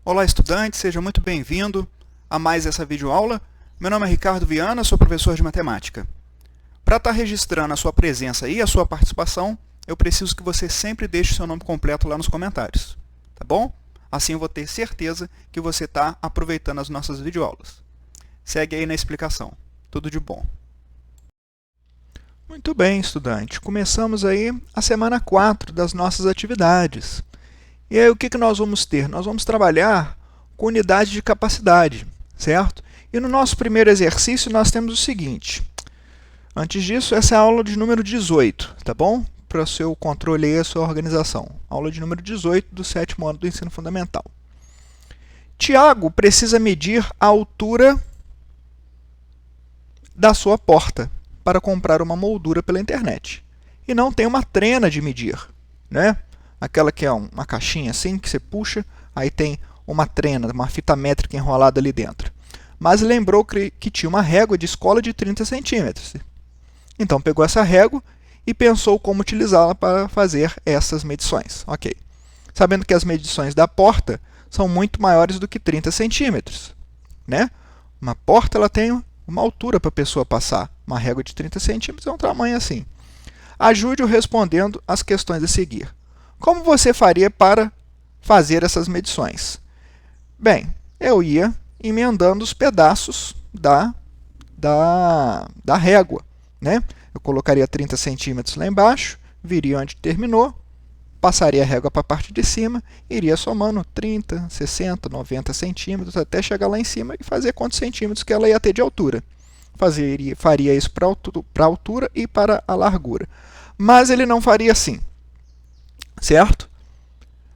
Olá, estudante, seja muito bem-vindo a mais essa videoaula. Meu nome é Ricardo Viana, sou professor de matemática. Para estar registrando a sua presença e a sua participação, eu preciso que você sempre deixe o seu nome completo lá nos comentários, tá bom? Assim eu vou ter certeza que você está aproveitando as nossas videoaulas. Segue aí na explicação. Tudo de bom. Muito bem, estudante. Começamos aí a semana 4 das nossas atividades. E aí, o que nós vamos ter? Nós vamos trabalhar com unidade de capacidade, certo? E no nosso primeiro exercício, nós temos o seguinte. Antes disso, essa é a aula de número 18, tá bom? Para o seu controle e a sua organização. Aula de número 18 do 7º ano do ensino fundamental. Tiago precisa medir a altura da sua porta para comprar uma moldura pela internet. E não tem uma trena de medir, né? Aquela que é uma caixinha assim, que você puxa, aí tem uma trena, uma fita métrica enrolada ali dentro. Mas lembrou que tinha uma régua de escola de 30 centímetros. Então, pegou essa régua e pensou como utilizá-la para fazer essas medições. Ok. Sabendo que as medições da porta são muito maiores do que 30 centímetros. Né? Uma porta ela tem uma altura para a pessoa passar. Uma régua de 30 centímetros é um tamanho assim. Ajude-o respondendo as questões a seguir. Como você faria para fazer essas medições? Bem, eu ia emendando os pedaços da régua. Né? Eu colocaria 30 centímetros lá embaixo, viria onde terminou, passaria a régua para a parte de cima, iria somando 30, 60, 90 centímetros, até chegar lá em cima e fazer quantos centímetros que ela ia ter de altura. Faria isso para a altura e para a largura. Mas ele não faria assim. Certo?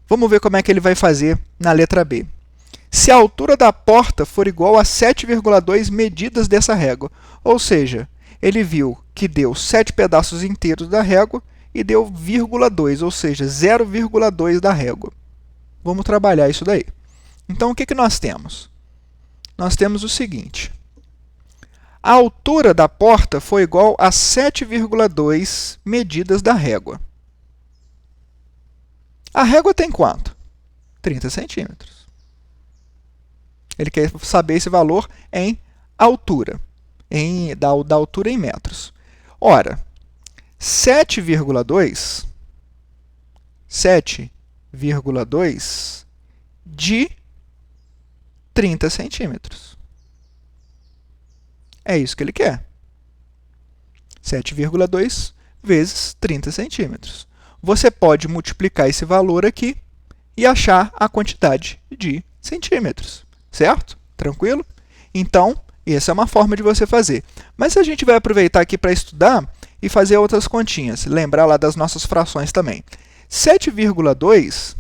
Vamos ver como é que ele vai fazer na letra B. Se a altura da porta for igual a 7,2 medidas dessa régua, ou seja, ele viu que deu 7 pedaços inteiros da régua e deu 0,2, ou seja, 0,2 da régua. Vamos trabalhar isso daí. Então, o que nós temos? Nós temos o seguinte. A altura da porta foi igual a 7,2 medidas da régua. A régua tem quanto? 30 centímetros. Ele quer saber esse valor em altura, da altura em metros. Ora, 7,2 de 30 centímetros. É isso que ele quer. 7,2 vezes 30 centímetros. Você pode multiplicar esse valor aqui e achar a quantidade de centímetros, certo? Tranquilo? Então, essa é uma forma de você fazer. Mas a gente vai aproveitar aqui para estudar e fazer outras continhas, lembrar lá das nossas frações também. 7,2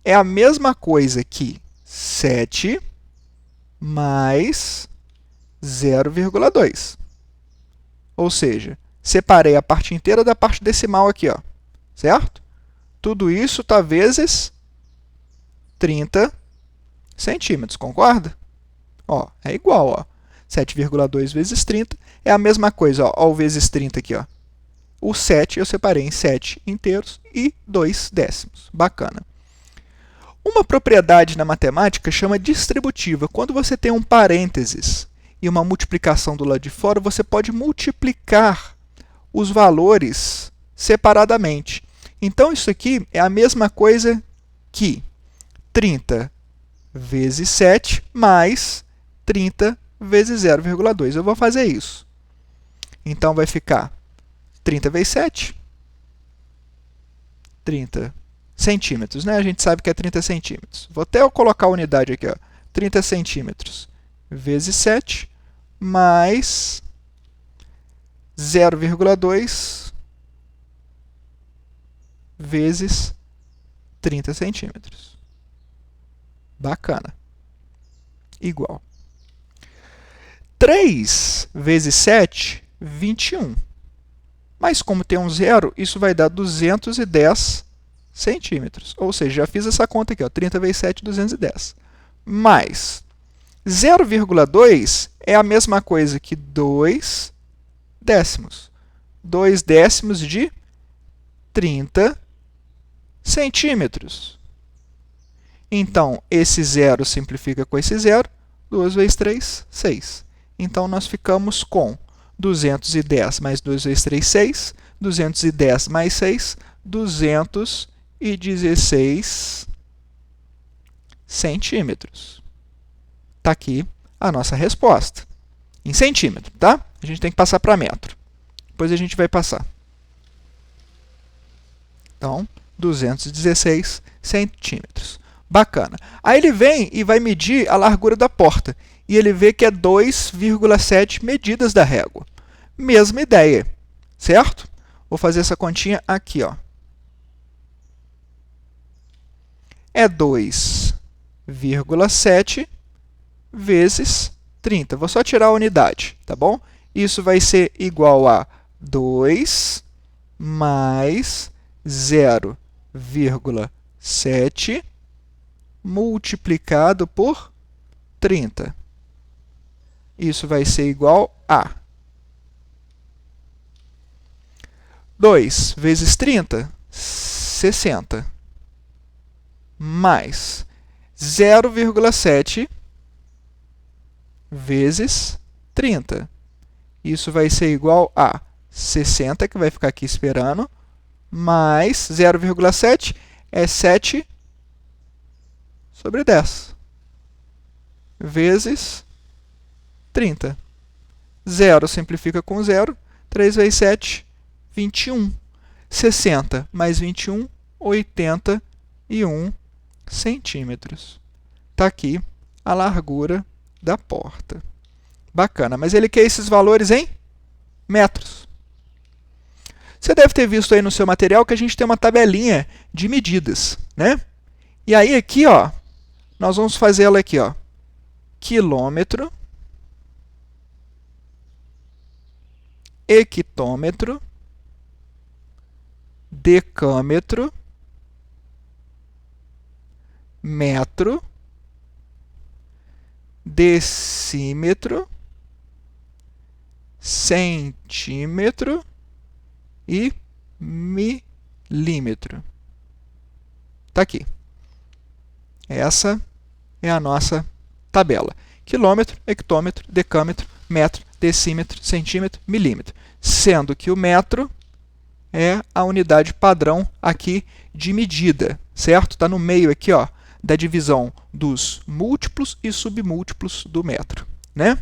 é a mesma coisa que 7 mais 0,2. Ou seja, separei a parte inteira da parte decimal aqui, ó. Certo? Tudo isso está vezes 30 centímetros, concorda? Ó, é igual, ó. 7,2 vezes 30 é a mesma coisa, ó, o vezes 30 aqui, ó. O 7 eu separei em 7 inteiros e 2 décimos. Bacana. Uma propriedade na matemática chama distributiva. Quando você tem um parênteses e uma multiplicação do lado de fora, você pode multiplicar os valores separadamente. Então, isso aqui é a mesma coisa que 30 vezes 7 mais 30 vezes 0,2. Eu vou fazer isso. Então, vai ficar 30 vezes 7, 30 centímetros. Né? A gente sabe que é 30 centímetros. Vou até colocar a unidade aqui. Ó. 30 centímetros vezes 7 mais 0,2 vezes 30 centímetros. Bacana. Igual. 3 vezes 7, 21. Mas como tem um zero, isso vai dar 210 centímetros. Ou seja, já fiz essa conta aqui, ó, 30 vezes 7, 210. Mais 0,2 é a mesma coisa que 2 décimos. 2 décimos de 30 centímetros. Então, esse 0 simplifica com esse 0. 2 vezes 3, 6. Então, nós ficamos com 210 mais 2 vezes 3, 6. 210 mais 6, 216 centímetros. Está aqui a nossa resposta. Em centímetro, tá? A gente tem que passar para metro. Depois a gente vai passar. Então, 216 centímetros. Bacana. Aí ele vem e vai medir a largura da porta. E ele vê que é 2,7 medidas da régua. Mesma ideia, certo? Vou fazer essa continha aqui, ó. É 2,7 vezes 30. Vou só tirar a unidade, tá bom? Isso vai ser igual a 2 mais 0,7 multiplicado por 30. Isso vai ser igual a 2 vezes 30, 60, mais 0,7 vezes 30. Isso vai ser igual a 60, que vai ficar aqui esperando, mais 0,7 é 7 sobre 10, vezes 30. 0 simplifica com 0, 3 vezes 7, 21. 60 mais 21, 81 centímetros. Está aqui a largura da porta. Bacana, mas ele quer esses valores em metros. Você deve ter visto aí no seu material que a gente tem uma tabelinha de medidas, né? E aí aqui, ó, nós vamos fazer ela aqui, ó, quilômetro, hectômetro, decâmetro, metro, decímetro, centímetro e milímetro. Está aqui. Essa é a nossa tabela. Quilômetro, hectômetro, decâmetro, metro, decímetro, centímetro, milímetro. Sendo que o metro é a unidade padrão aqui de medida, certo? Está no meio aqui, ó, da divisão dos múltiplos e submúltiplos do metro, né?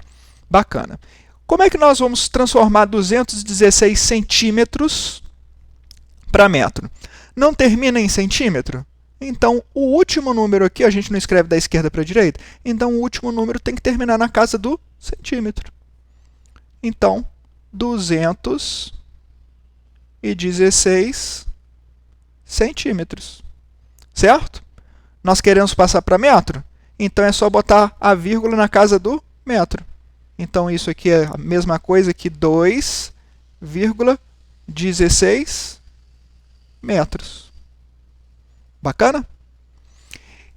Bacana. Como é que nós vamos transformar 216 centímetros para metro? Não termina em centímetro? Então, o último número aqui, a gente não escreve da esquerda para a direita, então o último número tem que terminar na casa do centímetro. Então, 216 centímetros, certo? Nós queremos passar para metro? Então, é só botar a vírgula na casa do metro. Então, isso aqui é a mesma coisa que 2,16 metros. Bacana?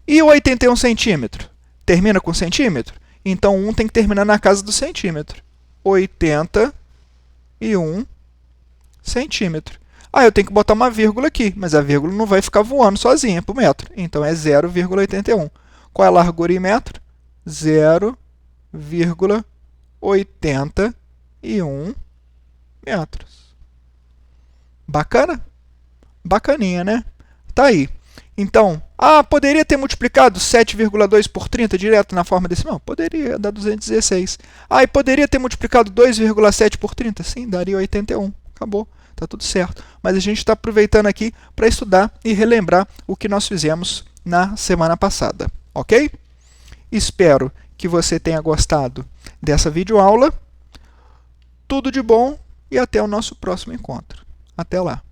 E o 81 centímetro? Termina com centímetro? Então, 1 tem que terminar na casa do centímetro. 81 centímetros. Ah, eu tenho que botar uma vírgula aqui, mas a vírgula não vai ficar voando sozinha para o metro. Então, é 0,81. Qual é a largura em metro? 0,81 metros. Bacana? Bacaninha, né? Tá aí. Então, poderia ter multiplicado 7,2 por 30 direto na forma decimal? Poderia, dá 216. E poderia ter multiplicado 2,7 por 30? Sim, daria 81. Acabou, está tudo certo. Mas a gente está aproveitando aqui para estudar e relembrar o que nós fizemos na semana passada, ok? Espero que você tenha gostado dessa videoaula. Tudo de bom e até o nosso próximo encontro. Até lá!